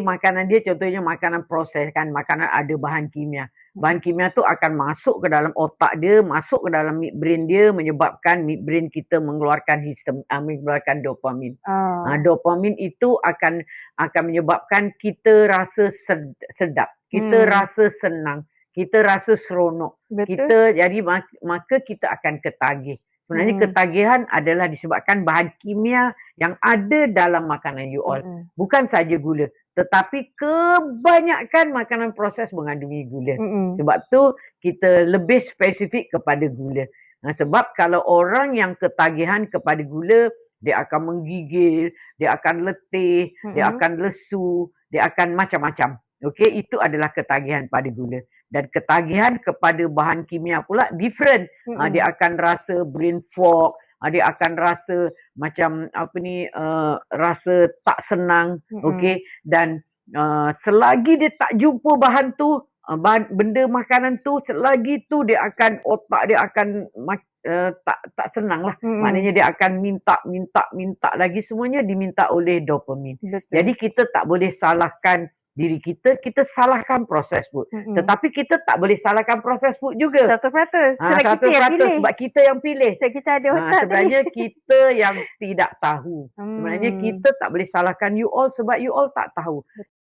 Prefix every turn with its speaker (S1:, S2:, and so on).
S1: makanan dia contohnya makanan proses kan, makanan ada bahan kimia. Bahan kimia tu akan masuk ke dalam otak dia, masuk ke dalam midbrain dia, menyebabkan midbrain kita mengeluarkan mengeluarkan dopamin. Dopamin itu akan menyebabkan kita rasa sedap, kita rasa senang, kita rasa seronok. Kita jadi maka kita akan ketagih. Sebenarnya ketagihan adalah disebabkan bahan kimia yang ada dalam makanan you all. Bukan saja gula, tetapi kebanyakan makanan proses mengandungi gula. Sebab tu kita lebih spesifik kepada gula. Sebab kalau orang yang ketagihan kepada gula, dia akan menggigil, dia akan letih, dia akan lesu, dia akan macam-macam. Okey, itu adalah ketagihan pada gula. Dan ketagihan kepada bahan kimia pula different. Dia akan rasa brain fog, dia akan rasa macam rasa tak senang, okey. Dan selagi dia tak jumpa bahan tu, benda makanan tu, selagi tu dia akan otak dia akan tak senang lah. Maknanya dia akan minta lagi, semuanya diminta oleh dopamin. Jadi kita tak boleh salahkan diri kita, kita salahkan proses food. Tetapi kita tak boleh salahkan proses food juga.
S2: 100%.
S1: 100% sebab kita yang pilih.
S2: Sebab kita ada otak
S1: sebenarnya kita yang tidak tahu. Sebenarnya kita tak boleh salahkan you all sebab you all tak tahu.